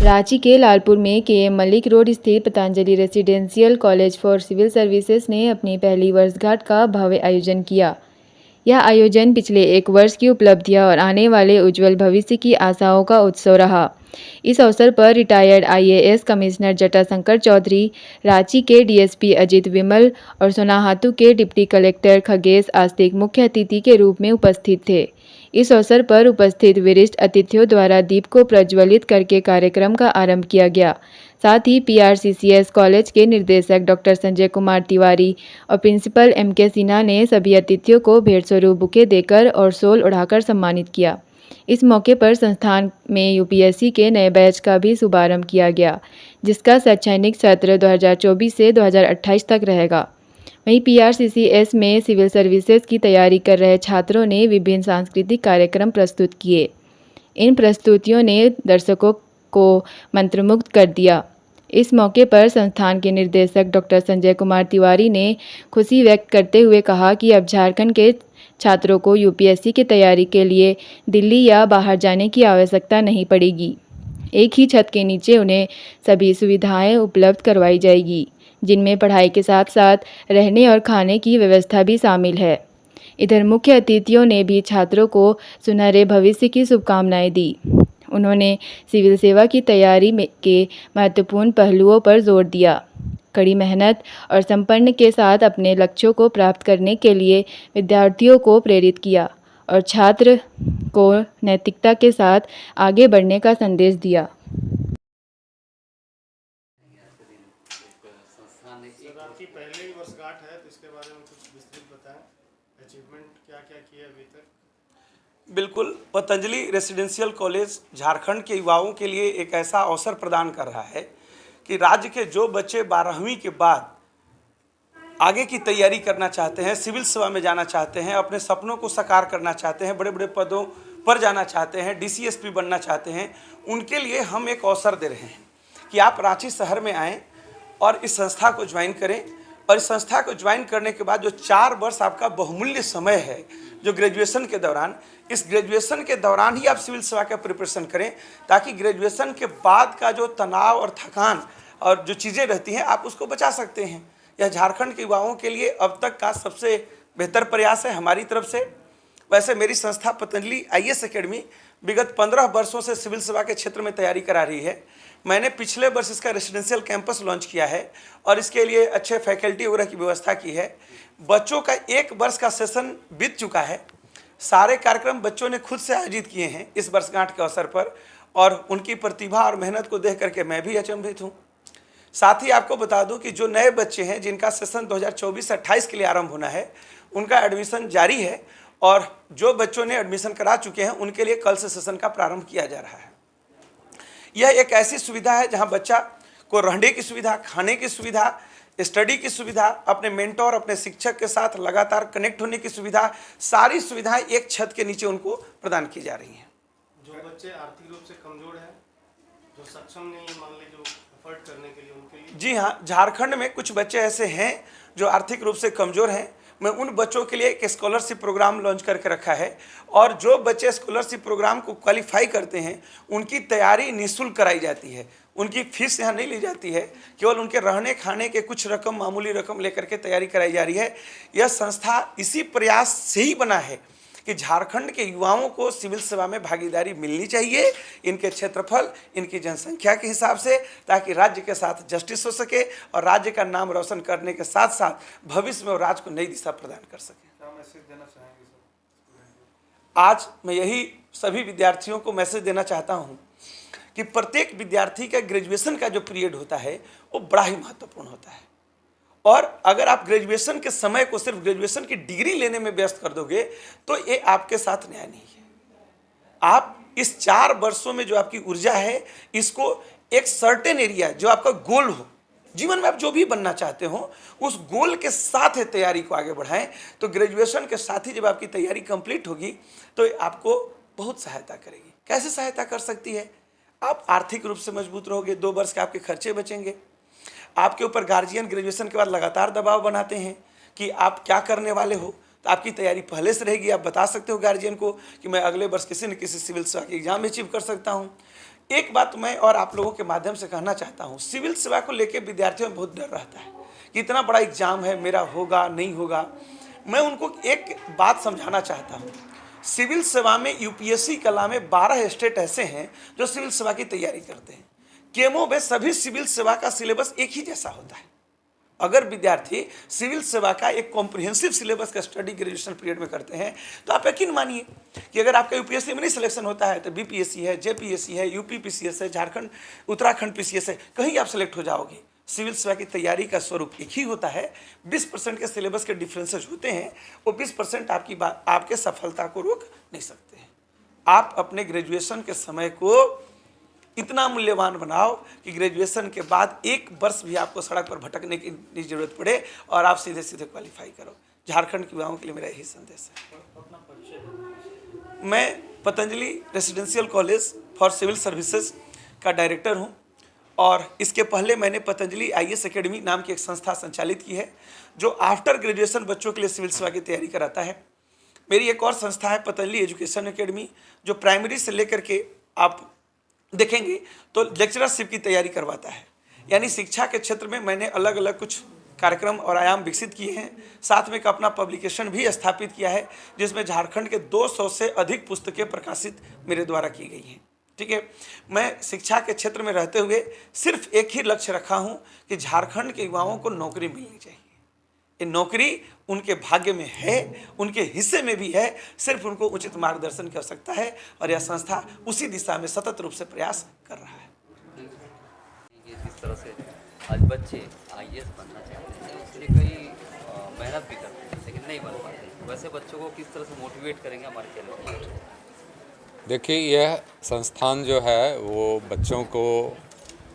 रांची के लालपुर में KM Malik road स्थित Patanjali residential college for civil services ने अपनी पहली वर्षगांठ का भव्य आयोजन किया। यह आयोजन पिछले एक वर्ष की उपलब्धियां और आने वाले उज्जवल भविष्य की आशाओं का उत्सव रहा। इस अवसर पर retired IAS commissioner Jatashankar Chaudhary, Ranchi के डीएसपी अजित विमल और सोनाहातू के डिप्टी कलेक्टर खगेश आस्तिक मुख्य अतिथि के रूप में उपस्थित थे। इस अवसर पर उपस्थित वरिष्ठ अतिथियों द्वारा दीप को प्रज्वलित करके कार्यक्रम का आरंभ किया गया। साथ ही पीआरसीसीएस कॉलेज के निर्देशक डॉक्टर संजय कुमार तिवारी और प्रिंसिपल एमके सिन्हा ने सभी अतिथियों को भेंट स्वरूप बुके देकर और शॉल ओढ़ाकर सम्मानित किया। इस मौके पर संस्थान में यूपीएससी के नए बैच का भी शुभारंभ किया गया, जिसका शैक्षणिक सत्र 2024 से 2028 तक रहेगा। वहीं पीआरसीसीएस में सिविल सर्विसेज की तैयारी कर रहे छात्रों ने विभिन्न सांस्कृतिक कार्यक्रम प्रस्तुत किए। इन प्रस्तुतियों ने दर्शकों को मंत्रमुग्ध कर दिया। इस मौके पर संस्थान के निर्देशक डॉक्टर संजय कुमार तिवारी ने खुशी व्यक्त करते हुए कहा कि अब झारखंड के छात्रों को यूपीएससी की तैयारी के लिए दिल्ली या बाहर जाने की आवश्यकता नहीं पड़ेगी। एक ही छत के नीचे उन्हें सभी सुविधाएं उपलब्ध करवाई जाएगी, जिनमें पढ़ाई के साथ साथ रहने और खाने की व्यवस्था भी शामिल है। इधर मुख्य अतिथियों ने भी छात्रों को सुनहरे भविष्य की शुभकामनाएं दी। उन्होंने सिविल सेवा की तैयारी के महत्वपूर्ण पहलुओं पर जोर दिया। कड़ी मेहनत और संपन्न के साथ अपने लक्ष्यों को प्राप्त करने के लिए विद्यार्थियों को प्रेरित किया और छात्र को नैतिकता के साथ आगे बढ़ने का संदेश दिया। सर, आपकी पहली वर्षगांठ है तो इसके बारे में कुछ विस्तृत बताएं। अचीवमेंट क्या क्या किए अभी तक? बिल्कुल, पतंजलि रेसिडेंशियल कॉलेज झारखंड के युवाओं के लिए एक ऐसा अवसर प्रदान कर रहा है कि राज्य के जो बच्चे 12वीं के बाद आगे की तैयारी करना चाहते हैं, सिविल सेवा में जाना चाहते हैं, अपने सपनों को साकार करना चाहते हैं, बड़े बड़े पदों पर जाना चाहते हैं, डीसीएसपी बनना चाहते हैं, उनके लिए हम एक अवसर दे रहे हैं कि आप रांची शहर में आएँ और इस संस्था को ज्वाइन करें। और इस संस्था को ज्वाइन करने के बाद जो 4 वर्ष आपका बहुमूल्य समय है, जो ग्रेजुएशन के दौरान, इस ग्रेजुएशन के दौरान ही आप सिविल सेवा का प्रिपरेशन करें, ताकि ग्रेजुएशन के बाद का जो तनाव और थकान और जो चीज़ें रहती हैं आप उसको बचा सकते हैं। यह झारखंड के युवाओं के लिए अब तक का सबसे बेहतर प्रयास है हमारी तरफ से। वैसे मेरी संस्था पतंजलि आईएएस एकेडमी विगत 15 वर्षों से सिविल सेवा के क्षेत्र में तैयारी करा रही है। मैंने पिछले वर्ष इसका रेसिडेंशियल कैंपस लॉन्च किया है और इसके लिए अच्छे फैकल्टी वगैरह की व्यवस्था की है। बच्चों का 1 वर्ष का सेशन बीत चुका है। सारे कार्यक्रम बच्चों ने खुद से आयोजित किए हैं इस वर्षगांठ के अवसर पर, और उनकी प्रतिभा और मेहनत को देख करके मैं भी अचंभित हूँ। साथ ही आपको बता दूं कि जो नए बच्चे हैं जिनका सेशन 2024 से 28 के लिए आरंभ होना है, उनका एडमिशन जारी है, और जो बच्चों ने एडमिशन करा चुके हैं उनके लिए कल से सेशन का प्रारंभ किया जा रहा है। यह एक ऐसी सुविधा है जहां बच्चा को रहने की सुविधा, खाने की सुविधा, स्टडी की सुविधा, अपने मेंटोर, अपने शिक्षक के साथ लगातार कनेक्ट होने की सुविधा, सारी सुविधाएं एक छत के नीचे उनको प्रदान की जा रही हैं। जो बच्चे आर्थिक रूप से कमजोर हैं, जो सक्षम नहीं है, मान लीजिए जो एफर्ट करने के लिए, उनके लिए? जी हाँ, झारखंड में कुछ बच्चे ऐसे हैं जो आर्थिक रूप से कमज़ोर हैं। मैं उन बच्चों के लिए एक स्कॉलरशिप प्रोग्राम लॉन्च करके रखा है, और जो बच्चे स्कॉलरशिप प्रोग्राम को क्वालिफाई करते हैं उनकी तैयारी निःशुल्क कराई जाती है। उनकी फीस यहाँ नहीं ली जाती है, केवल उनके रहने खाने के कुछ रकम, मामूली रकम लेकर के तैयारी कराई जा रही है। यह संस्था इसी प्रयास से ही बना है कि झारखंड के युवाओं को सिविल सेवा में भागीदारी मिलनी चाहिए, इनके क्षेत्रफल, इनकी जनसंख्या के हिसाब से, ताकि राज्य के साथ जस्टिस हो सके और राज्य का नाम रोशन करने के साथ साथ भविष्य में राज्य को नई दिशा प्रदान कर सके। क्या मैसेज देना चाहेंगे सर? आज मैं यही सभी विद्यार्थियों को मैसेज देना चाहता हूँ कि प्रत्येक विद्यार्थी का ग्रेजुएशन का जो पीरियड होता है वो बड़ा ही महत्वपूर्ण होता है, और अगर आप ग्रेजुएशन के समय को सिर्फ ग्रेजुएशन की डिग्री लेने में व्यस्त कर दोगे तो ये आपके साथ न्याय नहीं है। आप इस 4 वर्षों में जो आपकी ऊर्जा है, इसको एक सर्टेन एरिया, जो आपका गोल हो, जीवन में आप जो भी बनना चाहते हो, उस गोल के साथ तैयारी को आगे बढ़ाएं। तो ग्रेजुएशन के साथ ही जब आपकी तैयारी कंप्लीट होगी तो आपको बहुत सहायता करेगी। कैसे सहायता कर सकती है? आप आर्थिक रूप से मजबूत रहोगे, 2 वर्ष के आपके खर्चे बचेंगे। आपके ऊपर गार्जियन ग्रेजुएशन के बाद लगातार दबाव बनाते हैं कि आप क्या करने वाले हो, तो आपकी तैयारी पहले से रहेगी। आप बता सकते हो गार्जियन को कि मैं अगले वर्ष किसी न किसी सिविल सेवा के एग्जाम में अचीव कर सकता हूँ। एक बात मैं और आप लोगों के माध्यम से कहना चाहता हूँ, सिविल सेवा को लेकर विद्यार्थियों में बहुत डर रहता है कि इतना बड़ा एग्जाम है, मेरा होगा नहीं होगा। मैं उनको एक बात समझाना चाहता हूँ, सिविल सेवा में यूपीएससी कला में 12 स्टेट ऐसे हैं जो सिविल सेवा की तैयारी करते हैं। केमो में सभी सिविल सेवा का सिलेबस एक ही जैसा होता है। अगर विद्यार्थी सिविल सेवा का एक कॉम्प्रिहेंसिव सिलेबस का स्टडी ग्रेजुएशन पीरियड में करते हैं तो आप यकीन मानिए कि अगर आपका यूपीएससी में नहीं सिलेक्शन होता है तो बीपीएससी है, जेपीएससी है, यूपी पीसीएस है, झारखंड उत्तराखंड पीसीएस है, कहीं आप सेलेक्ट हो जाओगे। सिविल सेवा की तैयारी का स्वरूप एक ही होता है। 20% के सिलेबस के डिफरेंसेस होते हैं, वो 20% आपके सफलता को रोक नहीं सकते हैं। आप अपने ग्रेजुएशन के समय को इतना मूल्यवान बनाओ कि ग्रेजुएशन के बाद 1 वर्ष भी आपको सड़क पर भटकने की जरूरत पड़े और आप सीधे सीधे क्वालिफाई करो। झारखंड के युवाओं के लिए मेरा यही संदेश है। मैं Patanjali residential college for civil services का डायरेक्टर हूं और इसके पहले मैंने पतंजलि आईएएस एकेडमी नाम की एक संस्था संचालित की है जो आफ्टर ग्रेजुएशन बच्चों के लिए सिविल सेवा की तैयारी कराता है। मेरी एक और संस्था है पतंजलि एजुकेशन एकेडमी जो प्राइमरी से लेकर के आप देखेंगे तो लेक्चरशिप की तैयारी करवाता है। यानी शिक्षा के क्षेत्र में मैंने अलग अलग कुछ कार्यक्रम और आयाम विकसित किए हैं। साथ में एक अपना पब्लिकेशन भी स्थापित किया है जिसमें झारखंड के 200 से अधिक पुस्तकें प्रकाशित मेरे द्वारा की गई हैं। ठीक है, मैं शिक्षा के क्षेत्र में रहते हुए सिर्फ एक ही लक्ष्य रखा हूं कि झारखंड के युवाओं को नौकरी मिलनी चाहिए। ये नौकरी उनके भाग्य में है, उनके हिस्से में भी है, सिर्फ उनको उचित मार्गदर्शन की आवश्यकता है और यह संस्था उसी दिशा में सतत रूप से प्रयास कर रहा है। जिस तरह से आज बच्चे आईएएस बनना चाहते हैं उसके लिए कई मेहनत भी करते हैं लेकिन नहीं बन पाते, वैसे बच्चों को किस तरह से मोटिवेट करेंगे हमारे चैनल? देखिए, यह संस्थान जो है वो बच्चों को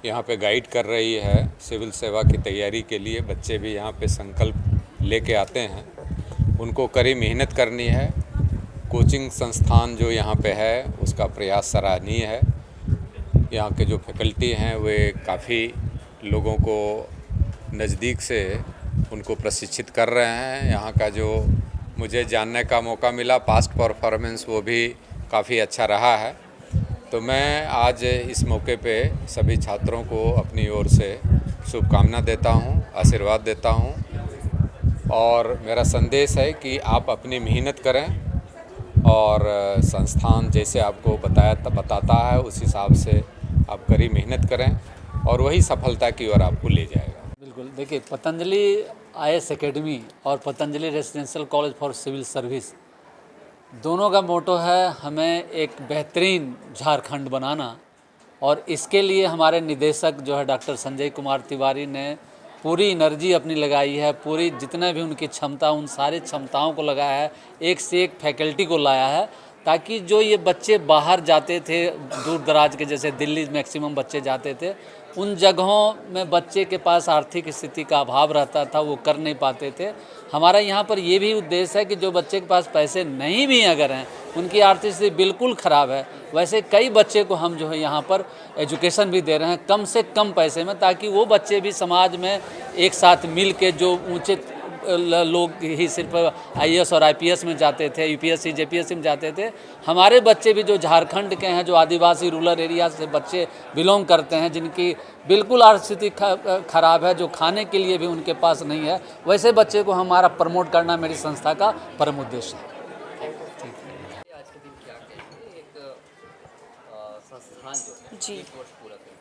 यहाँ पे गाइड कर रही है सिविल सेवा की तैयारी के लिए। बच्चे भी यहाँ पे संकल्प लेके आते हैं, उनको कड़ी मेहनत करनी है। कोचिंग संस्थान जो यहाँ पे है उसका प्रयास सराहनीय है। यहाँ के जो फैकल्टी हैं वे काफ़ी लोगों को नज़दीक से उनको प्रशिक्षित कर रहे हैं। यहाँ का जो मुझे जानने का मौका मिला पास्ट परफॉर्मेंस वो भी काफ़ी अच्छा रहा है। तो मैं आज इस मौके पे सभी छात्रों को अपनी ओर से शुभकामना देता हूँ, आशीर्वाद देता हूँ और मेरा संदेश है कि आप अपनी मेहनत करें और संस्थान जैसे आपको बताता है उस हिसाब से आप कड़ी मेहनत करें और वही सफलता की ओर आपको ले जाएगा। बिल्कुल, देखिए पतंजलि आईएएस एकेडमी और Patanjali residential college for civil service दोनों का मोटो है हमें एक बेहतरीन झारखंड बनाना और इसके लिए हमारे निदेशक जो है डॉक्टर संजय कुमार तिवारी ने पूरी एनर्जी अपनी लगाई है, पूरी जितने भी उनकी क्षमता उन सारी क्षमताओं को लगाया है, एक से एक फैकल्टी को लाया है ताकि जो ये बच्चे बाहर जाते थे दूर दराज के, जैसे दिल्ली मैक्सिमम बच्चे जाते थे, उन जगहों में बच्चे के पास आर्थिक स्थिति का अभाव रहता था, वो कर नहीं पाते थे। हमारा यहाँ पर ये भी उद्देश्य है कि जो बच्चे के पास पैसे नहीं भी अगर हैं, उनकी आर्थिक स्थिति बिल्कुल ख़राब है, वैसे कई बच्चे को हम जो है यहाँ पर एजुकेशन भी दे रहे हैं कम से कम पैसे में, ताकि वो बच्चे भी समाज में एक साथ मिल के जो ऊँचे लोग ही सिर्फ आईएएस और आईपीएस में जाते थे, यूपीएससी जेपीएससी में जाते थे, हमारे बच्चे भी जो झारखंड के हैं, जो आदिवासी रूरल एरिया से बच्चे बिलोंग करते हैं, जिनकी बिल्कुल आर्थिक स्थिति खराब है, जो खाने के लिए भी उनके पास नहीं है, वैसे बच्चे को हमारा प्रमोट करना मेरी संस्था का परम उद्देश्य है। आज के दिन क्या कहेंगे, एक संस्थान जो है जी। 1 वर्ष पूरा करेगा?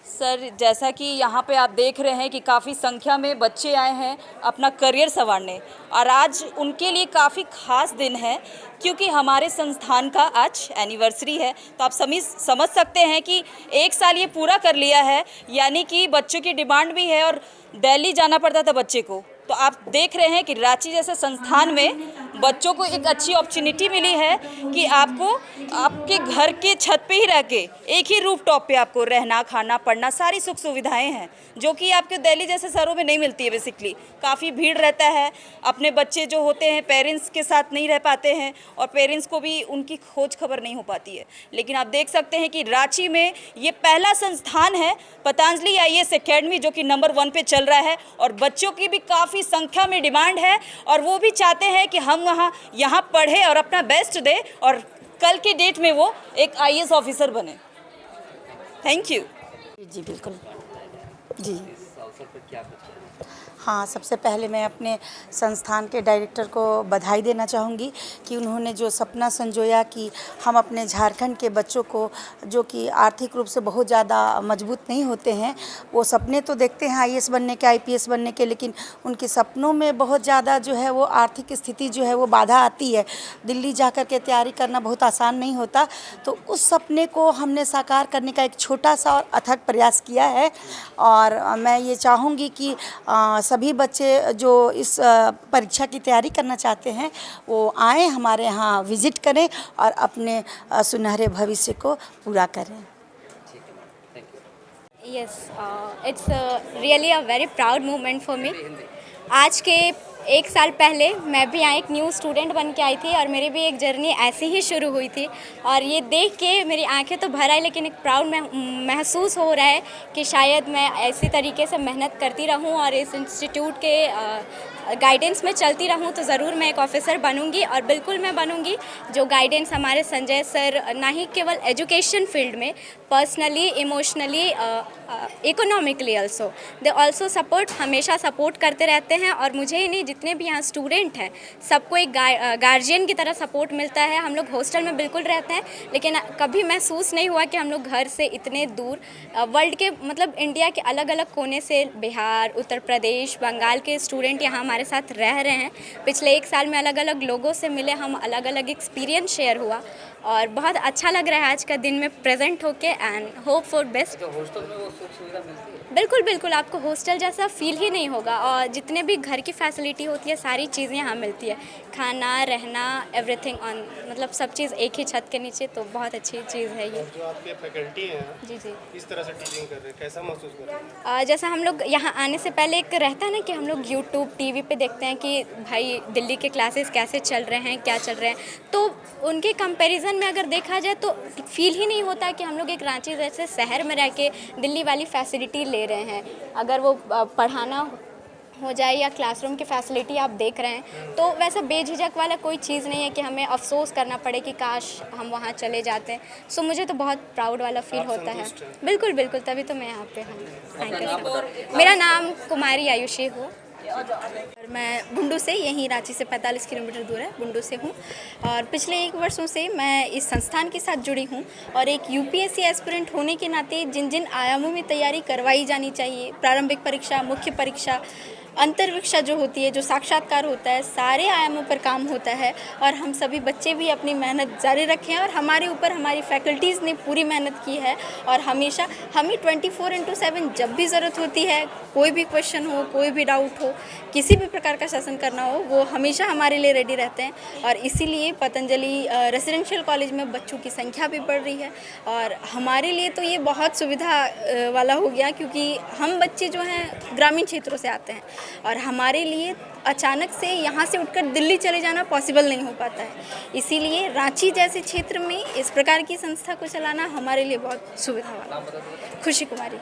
सर, जैसा कि यहाँ पे आप देख रहे हैं कि काफ़ी संख्या में बच्चे आए हैं अपना करियर संवारने, और आज उनके लिए काफ़ी खास दिन है क्योंकि हमारे संस्थान का आज एनिवर्सरी है। तो आप समझ सकते हैं कि 1 साल ये पूरा कर लिया है, यानी कि बच्चों की डिमांड भी है और दिल्ली जाना पड़ता था बच्चे को। तो आप देख रहे हैं कि रांची जैसे संस्थान में बच्चों को एक अच्छी अपॉर्चुनिटी मिली है कि आपको आपके घर के छत पे ही रह के एक ही रूफ टॉप पे आपको रहना, खाना, पढ़ना, सारी सुख सुविधाएं हैं जो कि आपके दिल्ली जैसे शहरों में नहीं मिलती है। बेसिकली काफ़ी भीड़ रहता है, अपने बच्चे जो होते हैं पेरेंट्स के साथ नहीं रह पाते हैं और पेरेंट्स को भी उनकी खोज खबर नहीं हो पाती है। लेकिन आप देख सकते हैं कि रांची में ये पहला संस्थान है पतंजलि आईएएस एकेडमी जो कि नंबर 1 पे चल रहा है और बच्चों की भी काफ़ी संख्या में डिमांड है और वो भी चाहते हैं कि हम यहाँ पढ़े और अपना बेस्ट दे और कल के डेट में वो एक आईएएस ऑफिसर बने। Thank you. जी बिल्कुल जी। इस अवसर पर क्या कुछ कहना चाहेंगे? हाँ, सबसे पहले मैं अपने संस्थान के डायरेक्टर को बधाई देना चाहूँगी कि उन्होंने जो सपना संजोया कि हम अपने झारखंड के बच्चों को, जो कि आर्थिक रूप से बहुत ज़्यादा मजबूत नहीं होते हैं, वो सपने तो देखते हैं आईएएस बनने के, आईपीएस बनने के, लेकिन उनके सपनों में बहुत ज़्यादा जो है वो आर्थिक स्थिति जो है वो बाधा आती है। दिल्ली जाकर के तैयारी करना बहुत आसान नहीं होता, तो उस सपने को हमने साकार करने का एक छोटा सा और अथक प्रयास किया है। और मैं ये चाहूँगी कि सभी बच्चे जो इस परीक्षा की तैयारी करना चाहते हैं वो आएँ, हमारे यहाँ विज़िट करें और अपने सुनहरे भविष्य को पूरा करें। Yes, it's really a very proud moment for me. आज के 1 साल पहले मैं भी यहाँ एक न्यू स्टूडेंट बन के आई थी और मेरी भी एक जर्नी ऐसी ही शुरू हुई थी, और ये देख के मेरी आंखें तो भर आई, लेकिन एक प्राउड महसूस हो रहा है कि शायद मैं ऐसी तरीके से मेहनत करती रहूँ और इस इंस्टीट्यूट के गाइडेंस में चलती रहूँ तो ज़रूर मैं एक ऑफिसर बनूँगी। और बिल्कुल मैं बनूँगी जो गाइडेंस हमारे संजय सर ना ही केवल एजुकेशन फील्ड में, personally, emotionally, economically also they also support, हमेशा सपोर्ट करते रहते हैं। और मुझे ही नहीं, जितने भी यहाँ स्टूडेंट हैं सबको एक गार्जियन की तरह सपोर्ट मिलता है। हम लोग हॉस्टल में बिल्कुल रहते हैं, लेकिन कभी महसूस नहीं हुआ कि हम लोग घर से इतने दूर, वर्ल्ड के मतलब इंडिया के अलग अलग कोने से, बिहार, उत्तर प्रदेश, बंगाल के स्टूडेंट यहाँ हमारे साथ रह रहे हैं। पिछले 1 साल में अलग अलग लोगों से मिले हम, अलग अलग एक्सपीरियंस शेयर हुआ और बहुत अच्छा लग रहा है आज का दिन में प्रेजेंट होके। And hope for best. तो हॉस्टल में वो सुख सुविधा मिलती है? बिल्कुल बिल्कुल, आपको हॉस्टल जैसा फील ही नहीं होगा। और जितने भी घर की फैसिलिटी होती है सारी चीज़ें यहाँ मिलती है, खाना, रहना, एवरीथिंग ऑन, मतलब सब चीज़ एक ही छत के नीचे, तो बहुत अच्छी चीज़ है ये। जो आपके फैकल्टी हैं जी जी। किस तरह से टीचिंग कर रहे हैं, कैसा महसूस कर रहे हैं? जैसा हम लोग यहाँ आने से पहले एक रहता है ना कि हम लोग यूट्यूब, टीवी पे देखते हैं कि भाई दिल्ली के क्लासेस कैसे चल रहे हैं, क्या चल रहे हैं, तो उनके कंपैरिजन में अगर देखा जाए तो फील ही नहीं होता कि हम लोग एक रांची जैसे शहर में रह के दिल्ली वाली फैसिलिटी ले रहे हैं। अगर वो पढ़ाना हो जाए या क्लासरूम की फैसिलिटी आप देख रहे हैं, तो वैसा बेझिझक वाला कोई चीज़ नहीं है कि हमें अफसोस करना पड़े कि काश हम वहाँ चले जाते हैं। सो मुझे तो बहुत प्राउड वाला फील होता है। बिल्कुल बिल्कुल, तभी तो मैं यहाँ पे हूँ। Thank you. मेरा नाम कुमारी आयुषी हो। मैं बुंडू से, यहीं रांची से 45 किलोमीटर दूर है, बुंडू से हूँ। और पिछले 1 वर्षों से मैं इस संस्थान के साथ जुड़ी हूँ और एक यूपीएससी एस्पिरेंट होने के नाते जिन जिन आयामों में तैयारी करवाई जानी चाहिए, प्रारंभिक परीक्षा, मुख्य परीक्षा, अंतर्परीक्षा जो होती है, जो साक्षात्कार होता है, सारे आयामों पर काम होता है। और हम सभी बच्चे भी अपनी मेहनत जारी रखें और हमारे ऊपर हमारी फैकल्टीज़ ने पूरी मेहनत की है और हमेशा हमें 24/7 जब भी ज़रूरत होती है, कोई भी क्वेश्चन हो, कोई भी डाउट हो, किसी भी प्रकार का शासन करना हो, वो हमेशा हमारे लिए रेडी रहते हैं। और इसीलिए पतंजलि रेसिडेंशियल कॉलेज में बच्चों की संख्या भी बढ़ रही है और हमारे लिए तो ये बहुत सुविधा वाला हो गया, क्योंकि हम बच्चे जो हैं ग्रामीण क्षेत्रों से आते हैं और हमारे लिए अचानक से यहाँ से उठकर दिल्ली चले जाना पॉसिबल नहीं हो पाता है। इसीलिए रांची जैसे क्षेत्र में इस प्रकार की संस्था को चलाना हमारे लिए बहुत सुविधा वाला। खुशी कुमारी।